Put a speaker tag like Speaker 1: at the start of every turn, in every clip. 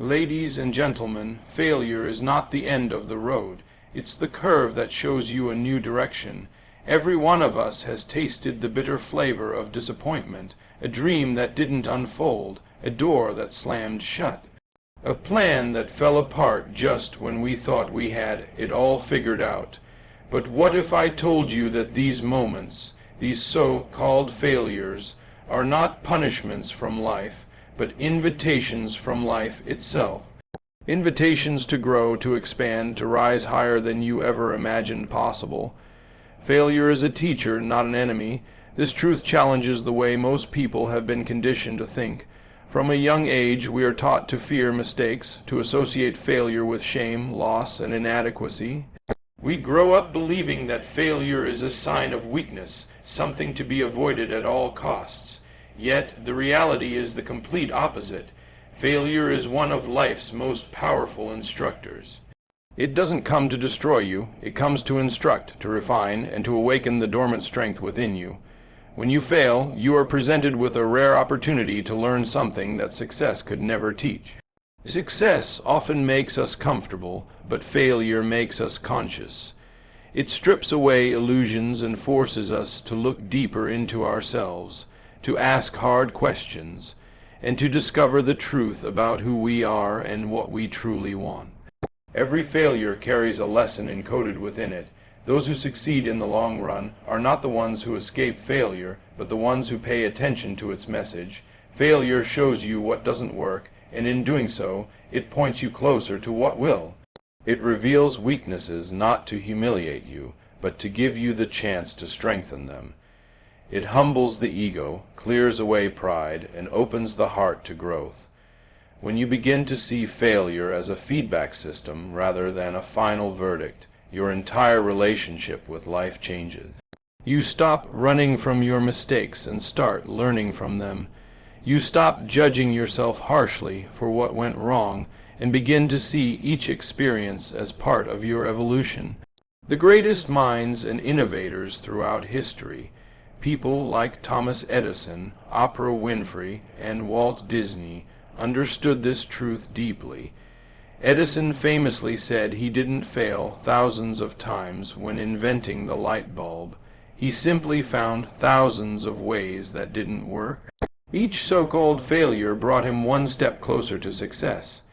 Speaker 1: Ladies and gentlemen, failure is not the end of the road. It's the curve that shows you a new direction. Every one of us has tasted the bitter flavor of disappointment, a dream that didn't unfold, a door that slammed shut, a plan that fell apart just when we thought we had it all figured out. But what if I told you that these moments, these so-called failures, are not punishments from life, but invitations from life itself? Invitations to grow, to expand, to rise higher than you ever imagined possible. Failure is a teacher, not an enemy. This truth challenges the way most people have been conditioned to think. From a young age, we are taught to fear mistakes, to associate failure with shame, loss, and inadequacy. We grow up believing that failure is a sign of weakness, something to be avoided at all costs. Yet, the reality is the complete opposite. Failure is one of life's most powerful instructors. It doesn't come to destroy you. It comes to instruct, to refine, and to awaken the dormant strength within you. When you fail, you are presented with a rare opportunity to learn something that success could never teach. Success often makes us comfortable, but failure makes us conscious. It strips away illusions and forces us to look deeper into ourselves, to ask hard questions, and to discover the truth about who we are and what we truly want. Every failure carries a lesson encoded within it. Those who succeed in the long run are not the ones who escape failure, but the ones who pay attention to its message. Failure shows you what doesn't work, and in doing so, it points you closer to what will. It reveals weaknesses not to humiliate you, but to give you the chance to strengthen them. It humbles the ego, clears away pride, and opens the heart to growth. When you begin to see failure as a feedback system rather than a final verdict, your entire relationship with life changes. You stop running from your mistakes and start learning from them. You stop judging yourself harshly for what went wrong and begin to see each experience as part of your evolution. The greatest minds and innovators throughout history, people like Thomas Edison, Oprah Winfrey, and Walt Disney, understood this truth deeply. Edison famously said he didn't fail thousands of times when inventing the light bulb. He simply found thousands of ways that didn't work. Each so-called failure brought him one step closer to success.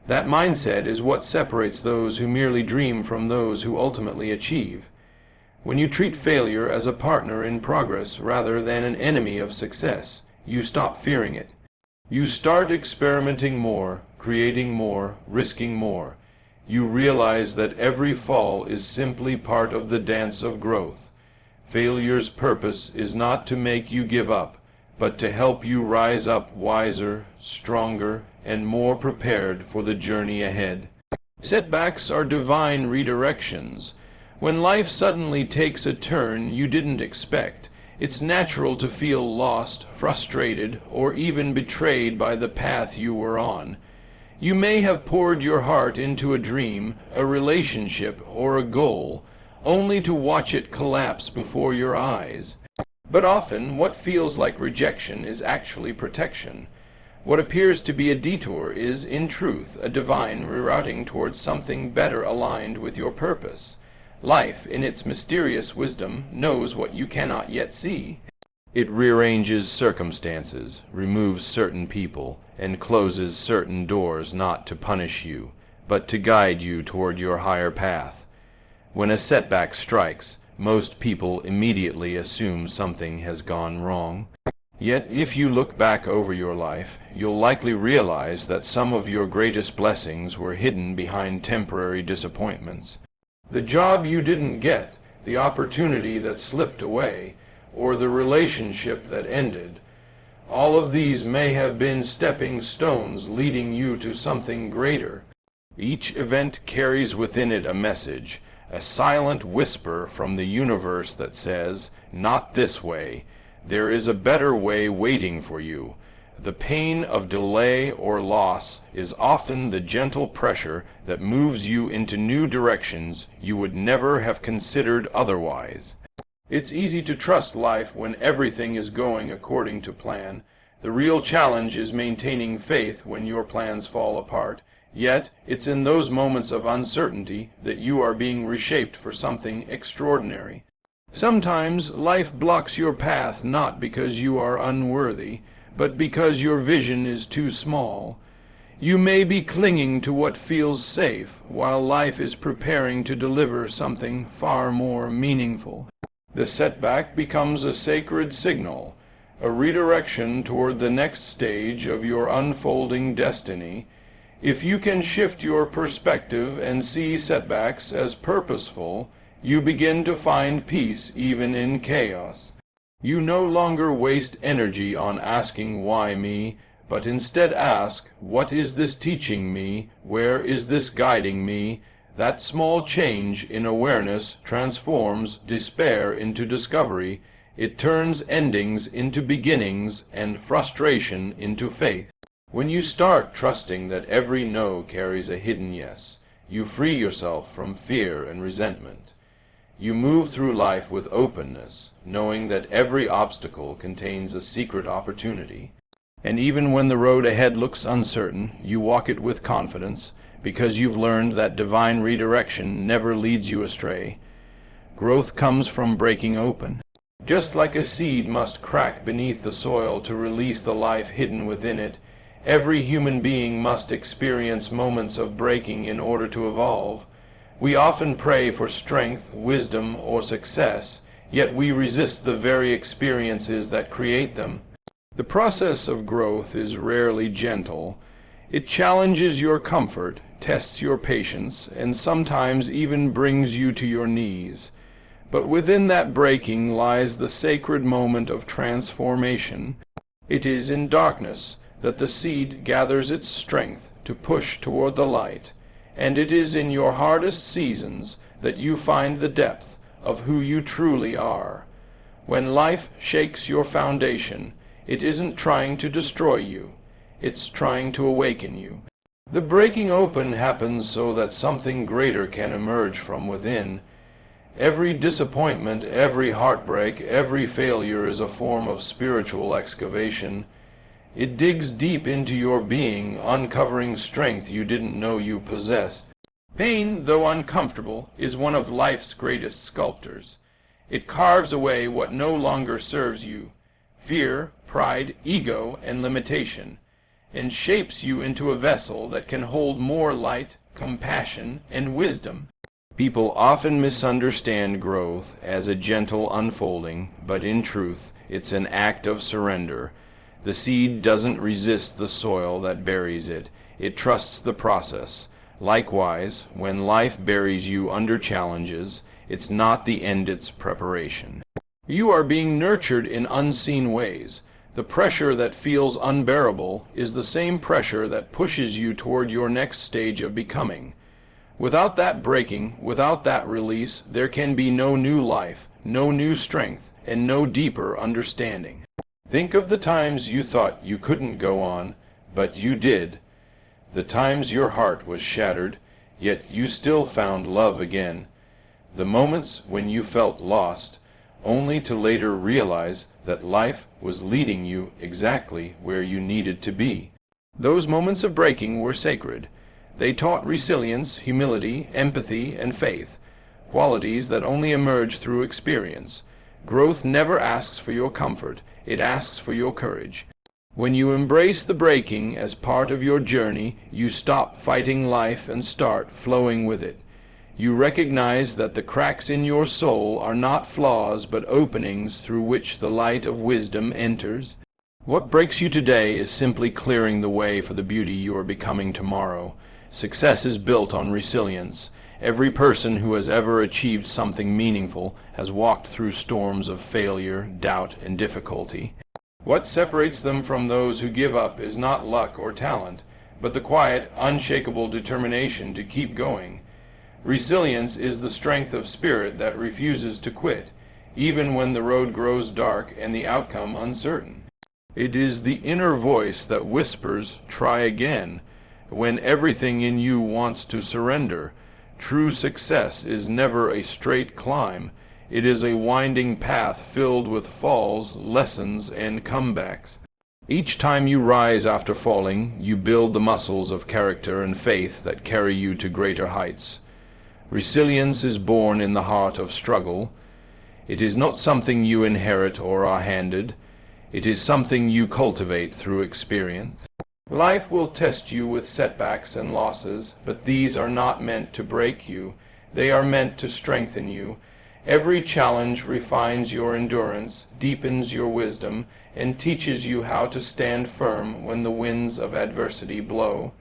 Speaker 1: That mindset is what separates those who merely dream from those who ultimately achieve. When you treat failure as a partner in progress rather than an enemy of success, you stop fearing it. You start experimenting more, creating more, risking more. You realize that every fall is simply part of the dance of growth. Failure's purpose is not to make you give up, but to help you rise up wiser, stronger, and more prepared for the journey ahead. Setbacks are divine redirections. When life suddenly takes a turn you didn't expect, it's natural to feel lost, frustrated, or even betrayed by the path you were on. You may have poured your heart into a dream, a relationship, or a goal, only to watch it collapse before your eyes. But often, what feels like rejection is actually protection. What appears to be a detour is, in truth, a divine rerouting towards something better aligned with your purpose. Life, in its mysterious wisdom, knows what you cannot yet see. It rearranges circumstances, removes certain people, and closes certain doors not to punish you, but to guide you toward your higher path. When a setback strikes, most people immediately assume something has gone wrong. Yet if you look back over your life, you'll likely realize that some of your greatest blessings were hidden behind temporary disappointments. The job you didn't get, the opportunity that slipped away, or the relationship that ended, all of these may have been stepping stones leading you to something greater. Each event carries within it a message, a silent whisper from the universe that says, "Not this way. There is a better way waiting for you." The pain of delay or loss is often the gentle pressure that moves you into new directions you would never have considered otherwise. It's easy to trust life when everything is going according to plan. The real challenge is maintaining faith when your plans fall apart. Yet, it's in those moments of uncertainty that you are being reshaped for something extraordinary. Sometimes life blocks your path not because you are unworthy, but because your vision is too small. You may be clinging to what feels safe, while life is preparing to deliver something far more meaningful. The setback becomes a sacred signal, a redirection toward the next stage of your unfolding destiny. If you can shift your perspective and see setbacks as purposeful, you begin to find peace even in chaos. You no longer waste energy on asking why me, but instead ask, what is this teaching me? Where is this guiding me? That small change in awareness transforms despair into discovery. It turns endings into beginnings and frustration into faith. When you start trusting that every no carries a hidden yes, you free yourself from fear and resentment. You move through life with openness, knowing that every obstacle contains a secret opportunity. And even when the road ahead looks uncertain, you walk it with confidence, because you've learned that divine redirection never leads you astray. Growth comes from breaking open. Just like a seed must crack beneath the soil to release the life hidden within it, every human being must experience moments of breaking in order to evolve. We often pray for strength, wisdom, or success, yet we resist the very experiences that create them. The process of growth is rarely gentle. It challenges your comfort, tests your patience, and sometimes even brings you to your knees. But within that breaking lies the sacred moment of transformation. It is in darkness that the seed gathers its strength to push toward the light, and it is in your hardest seasons that you find the depth of who you truly are. When life shakes your foundation, it isn't trying to destroy you, it's trying to awaken you. The breaking open happens so that something greater can emerge from within. Every disappointment, every heartbreak, every failure is a form of spiritual excavation. It digs deep into your being, uncovering strength you didn't know you possessed. Pain, though uncomfortable, is one of life's greatest sculptors. It carves away what no longer serves you, fear, pride, ego, and limitation, and shapes you into a vessel that can hold more light, compassion, and wisdom. People often misunderstand growth as a gentle unfolding, but in truth, it's an act of surrender. The seed doesn't resist the soil that buries it. It trusts the process. Likewise, when life buries you under challenges, it's not the end, it's preparation. You are being nurtured in unseen ways. The pressure that feels unbearable is the same pressure that pushes you toward your next stage of becoming. Without that breaking, without that release, there can be no new life, no new strength, and no deeper understanding. Think of the times you thought you couldn't go on, but you did. The times your heart was shattered, yet you still found love again. The moments when you felt lost, only to later realize that life was leading you exactly where you needed to be. Those moments of breaking were sacred. They taught resilience, humility, empathy, and faith, qualities that only emerge through experience. Growth never asks for your comfort, it asks for your courage. When you embrace the breaking as part of your journey, you stop fighting life and start flowing with it. You recognize that the cracks in your soul are not flaws but openings through which the light of wisdom enters. What breaks you today is simply clearing the way for the beauty you are becoming tomorrow. Success is built on resilience. Every person who has ever achieved something meaningful has walked through storms of failure, doubt, and difficulty. What separates them from those who give up is not luck or talent, but the quiet, unshakable determination to keep going. Resilience is the strength of spirit that refuses to quit, even when the road grows dark and the outcome uncertain. It is the inner voice that whispers, "Try again," when everything in you wants to surrender. True success is never a straight climb. It is a winding path filled with falls, lessons, and comebacks. Each time you rise after falling, you build the muscles of character and faith that carry you to greater heights. Resilience is born in the heart of struggle. It is not something you inherit or are handed. It is something you cultivate through experience. Life will test you with setbacks and losses, but these are not meant to break you. They are meant to strengthen you. Every challenge refines your endurance, deepens your wisdom, and teaches you how to stand firm when the winds of adversity blow.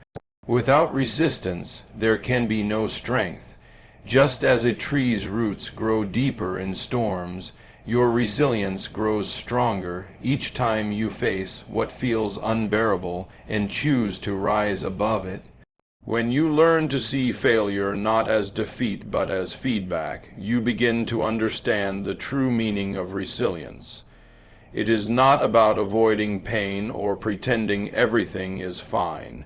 Speaker 1: Without resistance, there can be no strength. Just as a tree's roots grow deeper in storms, your resilience grows stronger each time you face what feels unbearable and choose to rise above it. When you learn to see failure not as defeat but as feedback, you begin to understand the true meaning of resilience. It is not about avoiding pain or pretending everything is fine.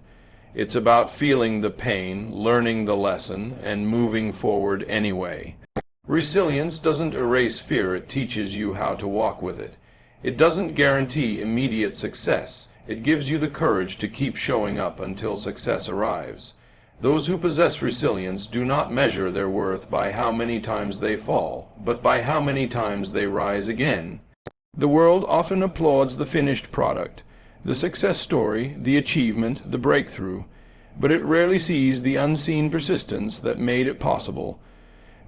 Speaker 1: It's about feeling the pain, learning the lesson, and moving forward anyway. Resilience doesn't erase fear, it teaches you how to walk with it. It doesn't guarantee immediate success. It gives you the courage to keep showing up until success arrives. Those who possess resilience do not measure their worth by how many times they fall, but by how many times they rise again. The world often applauds the finished product, the success story, the achievement, the breakthrough, but it rarely sees the unseen persistence that made it possible.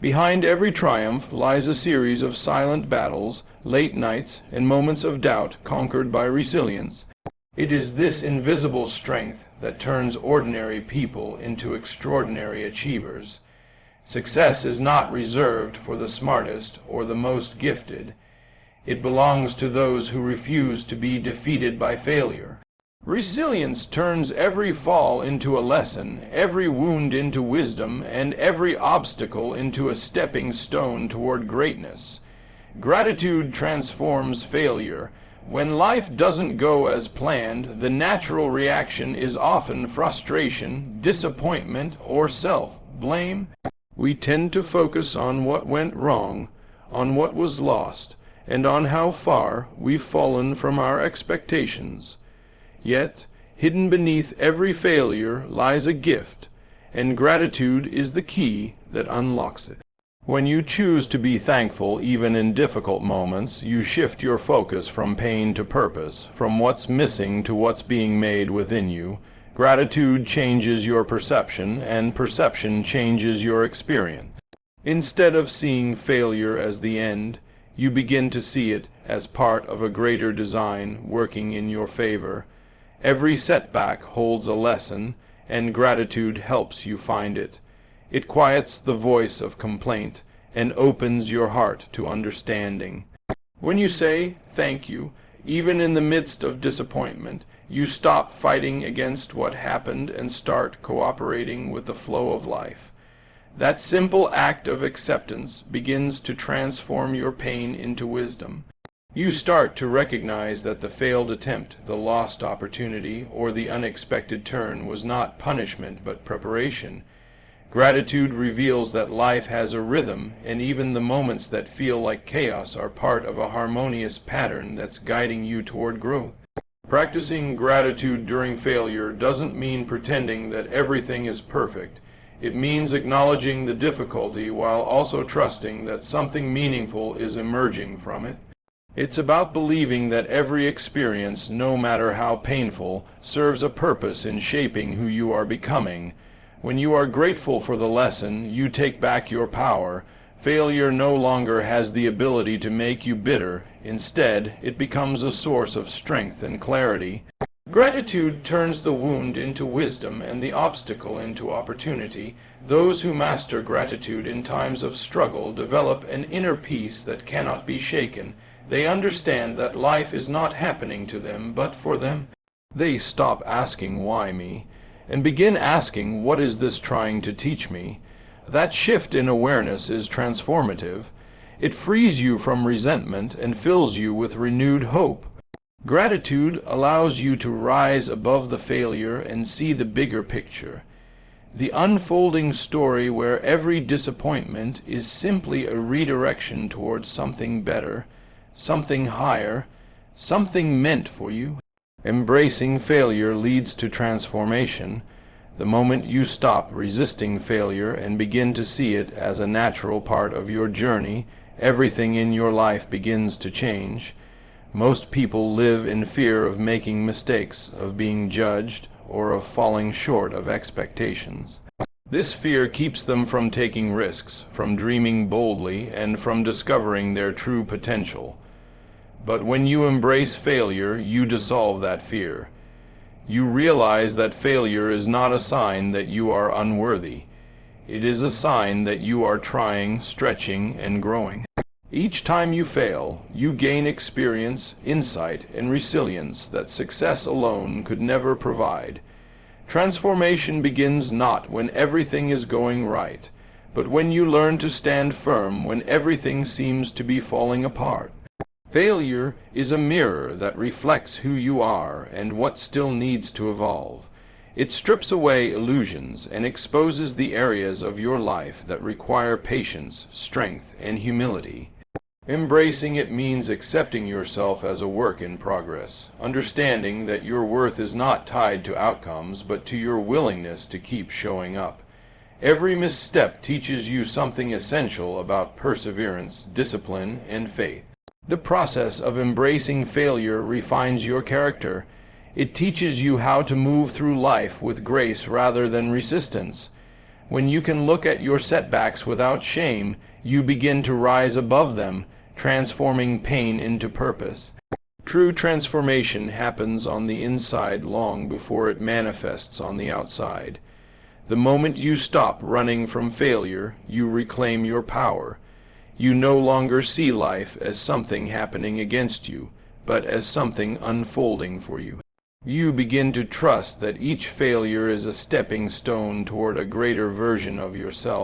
Speaker 1: Behind every triumph lies a series of silent battles, late nights, and moments of doubt conquered by resilience. It is this invisible strength that turns ordinary people into extraordinary achievers. Success is not reserved for the smartest or the most gifted. It belongs to those who refuse to be defeated by failure. Resilience turns every fall into a lesson, every wound into wisdom, and every obstacle into a stepping stone toward greatness. Gratitude transforms failure. When life doesn't go as planned, the natural reaction is often frustration, disappointment, or self-blame. We tend to focus on what went wrong, on what was lost, and on how far we've fallen from our expectations. Yet, hidden beneath every failure lies a gift, and gratitude is the key that unlocks it. When you choose to be thankful even in difficult moments, you shift your focus from pain to purpose, from what's missing to what's being made within you. Gratitude changes your perception, and perception changes your experience. Instead of seeing failure as the end, you begin to see it as part of a greater design working in your favor. Every setback holds a lesson, and gratitude helps you find it. It quiets the voice of complaint and opens your heart to understanding. When you say thank you, even in the midst of disappointment, you stop fighting against what happened and start cooperating with the flow of life. That simple act of acceptance begins to transform your pain into wisdom. You start to recognize that the failed attempt, the lost opportunity, or the unexpected turn was not punishment but preparation. Gratitude reveals that life has a rhythm, and even the moments that feel like chaos are part of a harmonious pattern that's guiding you toward growth. Practicing gratitude during failure doesn't mean pretending that everything is perfect. It means acknowledging the difficulty while also trusting that something meaningful is emerging from it. It's about believing that every experience, no matter how painful, serves a purpose in shaping who you are becoming. When you are grateful for the lesson, you take back your power. Failure no longer has the ability to make you bitter. Instead, it becomes a source of strength and clarity. Gratitude turns the wound into wisdom and the obstacle into opportunity. Those who master gratitude in times of struggle develop an inner peace that cannot be shaken. They understand that life is not happening to them, but for them. They stop asking, "Why me?" and begin asking, "What is this trying to teach me?" That shift in awareness is transformative. It frees you from resentment and fills you with renewed hope. Gratitude allows you to rise above the failure and see the bigger picture. The unfolding story where every disappointment is simply a redirection towards something better, something higher, something meant for you. Embracing failure leads to transformation. The moment you stop resisting failure and begin to see it as a natural part of your journey, everything in your life begins to change. Most people live in fear of making mistakes, of being judged, or of falling short of expectations. This fear keeps them from taking risks, from dreaming boldly, and from discovering their true potential. But when you embrace failure, you dissolve that fear. You realize that failure is not a sign that you are unworthy. It is a sign that you are trying, stretching, and growing. Each time you fail, you gain experience, insight, and resilience that success alone could never provide. Transformation begins not when everything is going right, but when you learn to stand firm when everything seems to be falling apart. Failure is a mirror that reflects who you are and what still needs to evolve. It strips away illusions and exposes the areas of your life that require patience, strength, and humility. Embracing it means accepting yourself as a work in progress, understanding that your worth is not tied to outcomes, but to your willingness to keep showing up. Every misstep teaches you something essential about perseverance, discipline, and faith. The process of embracing failure refines your character. It teaches you how to move through life with grace rather than resistance. When you can look at your setbacks without shame, you begin to rise above them, transforming pain into purpose. True transformation happens on the inside long before it manifests on the outside. The moment you stop running from failure, you reclaim your power. You no longer see life as something happening against you, but as something unfolding for you. You begin to trust that each failure is a stepping stone toward a greater version of yourself.